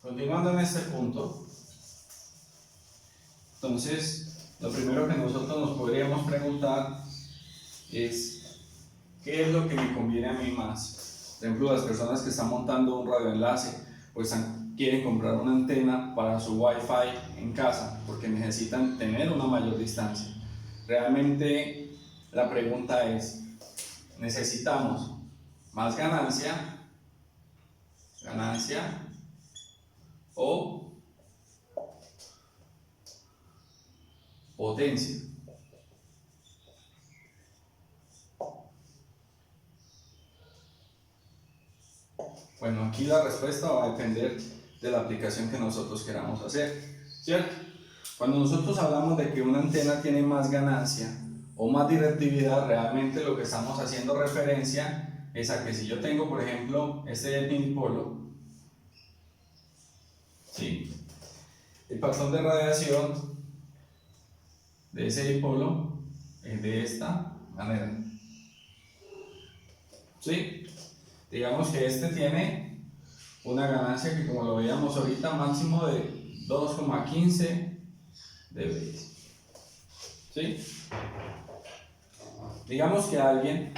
Continuando en este punto, entonces, lo primero que nosotros nos podríamos preguntar es ¿qué es lo que me conviene a mí más? Por ejemplo, las personas que están montando un radioenlace, pues quieren comprar una antena para su Wi-Fi en casa, porque necesitan tener una mayor distancia. Realmente la pregunta es, ¿necesitamos más ganancia o potencia? Bueno, aquí la respuesta va a depender de la aplicación que nosotros queramos hacer, ¿cierto? Cuando nosotros hablamos de que una antena tiene más ganancia o más directividad, realmente lo que estamos haciendo referencia es a que si yo tengo, por ejemplo, este dipolo, ¿sí? El patrón de radiación de ese dipolo es de esta manera, ¿sí? Digamos que este tiene una ganancia que, como lo veíamos ahorita, máximo de 2,15 dB, ¿sí? Digamos que alguien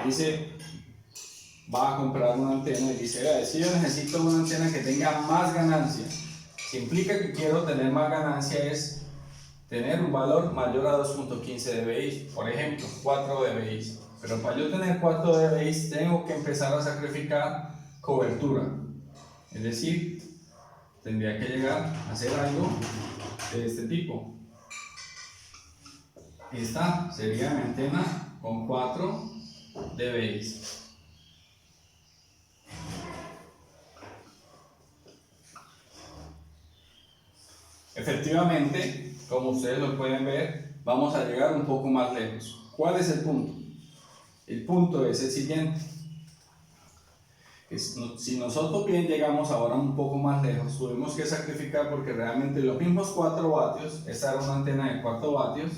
dice, va a comprar una antena y dice, vea, si yo necesito una antena que tenga más ganancia, si implica que quiero tener más ganancia es tener un valor mayor a 2,15 dBi, por ejemplo, 4 dBi. Pero para yo tener 4 dBi tengo que empezar a sacrificar cobertura. Es decir, tendría que llegar a hacer algo de este tipo. Esta sería mi antena con 4 dBi. Efectivamente, como ustedes lo pueden ver, vamos a llegar un poco más lejos. ¿Cuál es el punto? El punto es el siguiente. Si nosotros bien llegamos ahora un poco más lejos, tuvimos que sacrificar porque realmente los mismos 4 vatios, esta era una antena de 4 vatios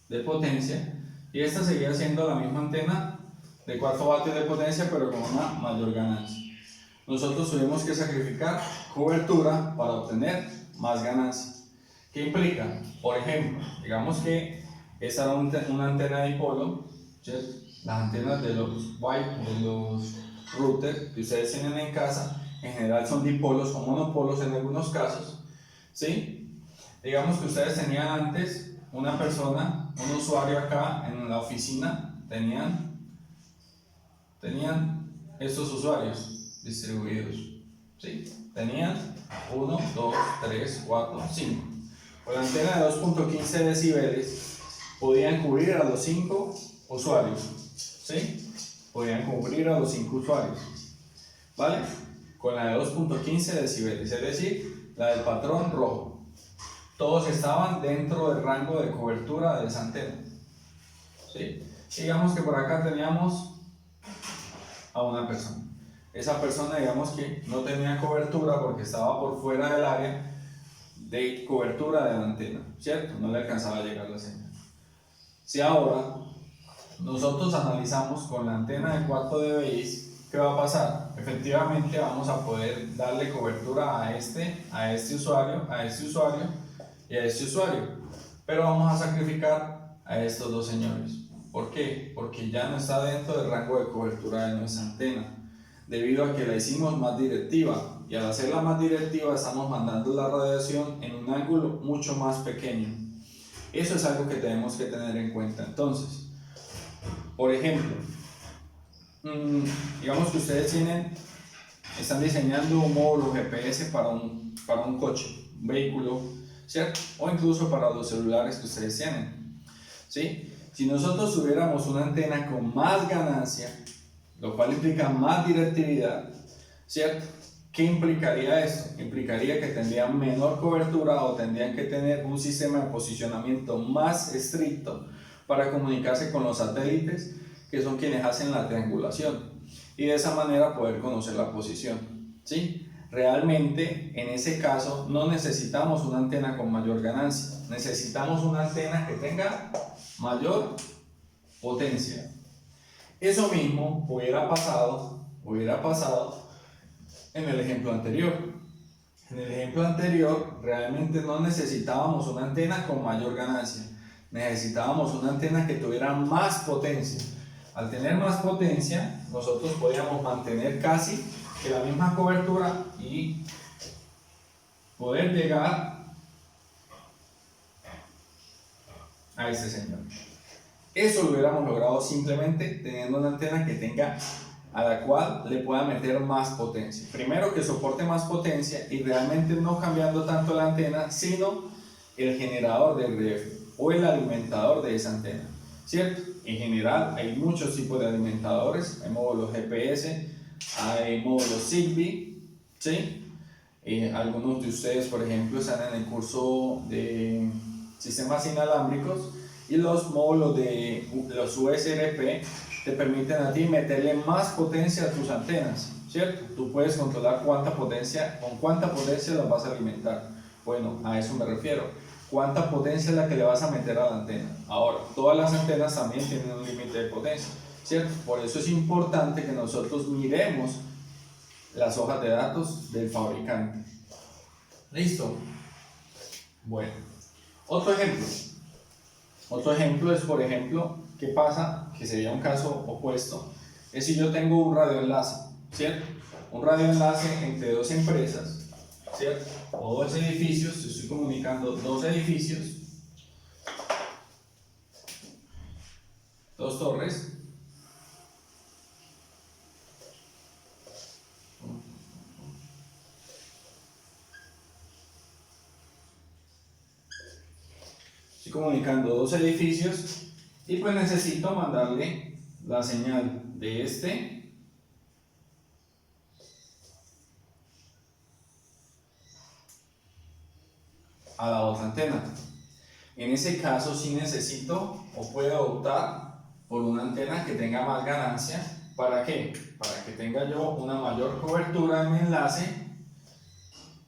de potencia y esta seguía siendo la misma antena de 4 vatios de potencia pero con una mayor ganancia. Nosotros tuvimos que sacrificar cobertura para obtener más ganancia. ¿Qué implica? Por ejemplo, digamos que esta era una antena dipolo, ¿cierto? Las antenas de los routers que ustedes tienen en casa, en general son dipolos o monopolos en algunos casos, ¿sí? Digamos que ustedes tenían antes una persona, un usuario acá en la oficina, tenían estos usuarios distribuidos, ¿sí? Tenían 1, 2, 3, 4, 5. Con la antena de 2,15 decibeles podían cubrir a los 5 usuarios, ¿sí? Podían cubrir a los 5 usuarios, ¿vale? Con la de 2,15 decibeles, es decir, la del patrón rojo. Todos estaban dentro del rango de cobertura de esa antena, ¿sí? Digamos que por acá teníamos a una persona. Esa persona, digamos que no tenía cobertura porque estaba por fuera del área de cobertura de la antena, ¿cierto? No le alcanzaba a llegar la señal. Si ahora nosotros analizamos con la antena de 4 dBi, ¿qué va a pasar? Efectivamente vamos a poder darle cobertura a este usuario y a este usuario, pero vamos a sacrificar a estos dos señores. ¿Por qué? Porque ya no está dentro del rango de cobertura de nuestra antena, debido a que la hicimos más directiva, y al hacerla más directiva estamos mandando la radiación en un ángulo mucho más pequeño. Eso es algo que tenemos que tener en cuenta. Entonces, por ejemplo, digamos que ustedes están diseñando un módulo GPS para un coche, un vehículo, ¿cierto? O incluso para los celulares que ustedes tienen, ¿sí? Si nosotros tuviéramos una antena con más ganancia, lo cual implica más directividad, ¿cierto? ¿Qué implicaría esto? Implicaría que tendrían menor cobertura o tendrían que tener un sistema de posicionamiento más estricto para comunicarse con los satélites, que son quienes hacen la triangulación, y de esa manera poder conocer la posición, ¿sí? Realmente, en ese caso, no necesitamos una antena con mayor ganancia, necesitamos una antena que tenga mayor potencia. Eso mismo hubiera pasado en el ejemplo anterior. En el ejemplo anterior, realmente no necesitábamos una antena con mayor ganancia, necesitábamos una antena que tuviera más potencia. Al tener más potencia, nosotros podíamos mantener casi que la misma cobertura y poder llegar a ese señor. Eso lo hubiéramos logrado simplemente teniendo una antena que tenga, a la cual le pueda meter más potencia. Primero, que soporte más potencia y realmente no cambiando tanto la antena, sino el generador del RF o el alimentador de esa antena, ¿cierto? En general hay muchos tipos de alimentadores, hay módulos GPS, hay módulos Zigbee, ¿sí? Algunos de ustedes, por ejemplo, están en el curso de sistemas inalámbricos y los módulos de los USRP te permiten a ti meterle más potencia a tus antenas, ¿cierto? Tú puedes controlar con cuánta potencia las vas a alimentar. Bueno, a eso me refiero. ¿Cuánta potencia es la que le vas a meter a la antena? Ahora, todas las antenas también tienen un límite de potencia, ¿cierto? Por eso es importante que nosotros miremos las hojas de datos del fabricante. ¿Listo? Bueno, otro ejemplo. Otro ejemplo es, por ejemplo, ¿qué pasa? Que sería un caso opuesto. Es si yo tengo un radioenlace, ¿cierto? Un radioenlace entre dos empresas, ¿cierto? O dos edificios, estoy comunicando dos edificios, dos torres. Estoy comunicando dos edificios y pues necesito mandarle la señal de este a la otra antena. En ese caso sí necesito o puedo optar por una antena que tenga más ganancia. ¿Para qué? Para que tenga yo una mayor cobertura en mi enlace.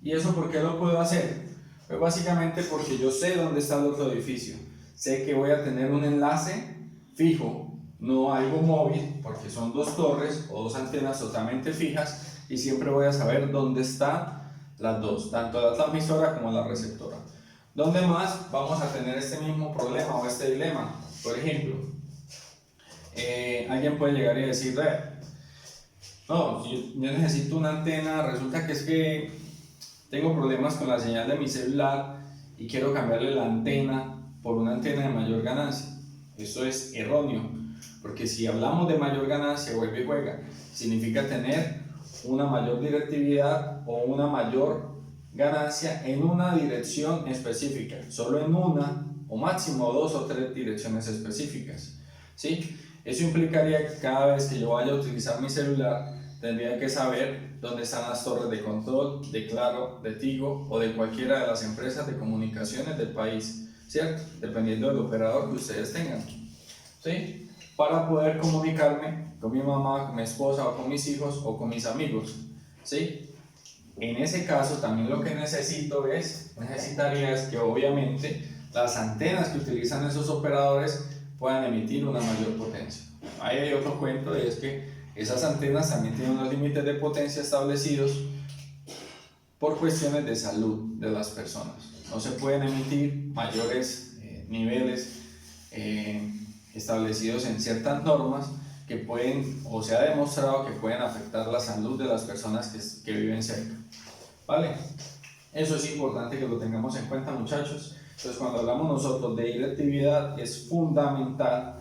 ¿Y eso por qué lo puedo hacer? Pues básicamente porque yo sé dónde está el otro edificio. Sé que voy a tener un enlace fijo, no algo móvil, porque son dos torres o dos antenas totalmente fijas y siempre voy a saber dónde están las dos, tanto la transmisora como la receptora. ¿Dónde más vamos a tener este mismo problema o este dilema? Por ejemplo, alguien puede llegar y decir, no, yo necesito una antena, resulta que es que tengo problemas con la señal de mi celular y quiero cambiarle la antena por una antena de mayor ganancia. Eso es erróneo, porque si hablamos de mayor ganancia, vuelve y juega, significa tener una mayor directividad o una mayor ganancia en una dirección específica, solo en una o máximo dos o tres direcciones específicas, ¿sí? Eso implicaría que cada vez que yo vaya a utilizar mi celular tendría que saber dónde están las torres de control de Claro, de Tigo o de cualquiera de las empresas de comunicaciones del país, ¿cierto? Dependiendo del operador que ustedes tengan, ¿sí? Para poder comunicarme con mi mamá, con mi esposa o con mis hijos o con mis amigos, ¿sí? En ese caso también lo que necesitaría es que obviamente las antenas que utilizan esos operadores puedan emitir una mayor potencia. Ahí hay otro cuento, y es que esas antenas también tienen unos límites de potencia establecidos por cuestiones de salud de las personas. No se pueden emitir mayores niveles establecidos en ciertas normas que pueden, o se ha demostrado que pueden afectar la salud de las personas que viven cerca. ¿Vale? Eso es importante que lo tengamos en cuenta, muchachos. Entonces, cuando hablamos nosotros de directividad, es fundamental,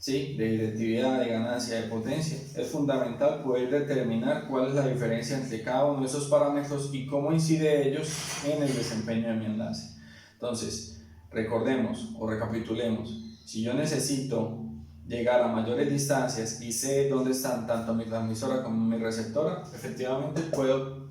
¿sí? De directividad, de ganancia, de potencia, es fundamental poder determinar cuál es la diferencia entre cada uno de esos parámetros y cómo incide ellos en el desempeño de mi enlace. Entonces, recordemos o recapitulemos, si yo necesito llegar a mayores distancias y sé dónde están tanto mi transmisora como mi receptora, efectivamente puedo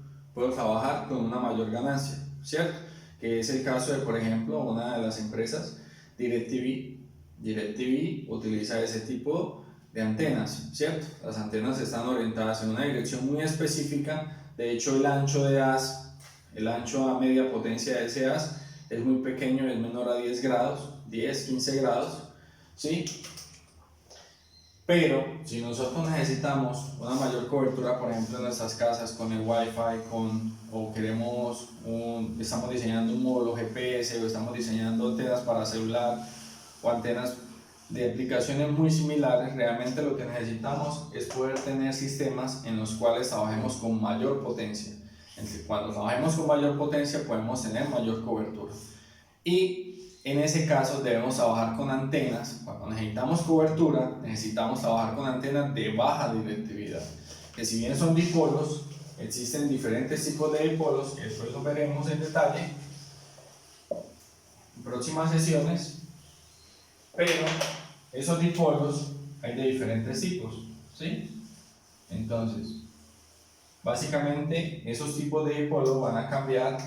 trabajar con una mayor ganancia, ¿cierto? Que es el caso de, por ejemplo, una de las empresas, DirecTV. DirecTV utiliza ese tipo de antenas, ¿cierto? Las antenas están orientadas en una dirección muy específica. De hecho, el ancho de haz, el ancho a media potencia de ese haz es muy pequeño, es menor a 10 grados, 10, 15 grados, ¿sí? Pero si nosotros necesitamos una mayor cobertura, por ejemplo en nuestras casas con el Wi-Fi, o queremos estamos diseñando un módulo GPS, o estamos diseñando antenas para celular o antenas de aplicaciones muy similares, realmente lo que necesitamos es poder tener sistemas en los cuales trabajemos con mayor potencia. Cuando trabajemos con mayor potencia podemos tener mayor cobertura. Y en ese caso debemos trabajar con antenas. Cuando necesitamos cobertura, necesitamos trabajar con antenas de baja directividad, que si bien son dipolos, existen diferentes tipos de dipolos, que después lo veremos en detalle en próximas sesiones, pero esos dipolos hay de diferentes tipos, ¿sí? Entonces, básicamente esos tipos de dipolos van a cambiar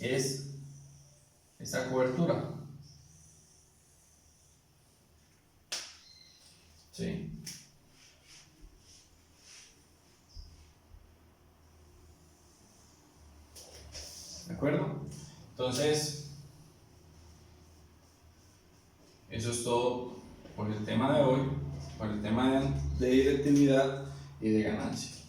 esta cobertura. ¿Sí? ¿De acuerdo? Entonces, eso es todo por el tema de hoy, por el tema de directividad y de ganancia.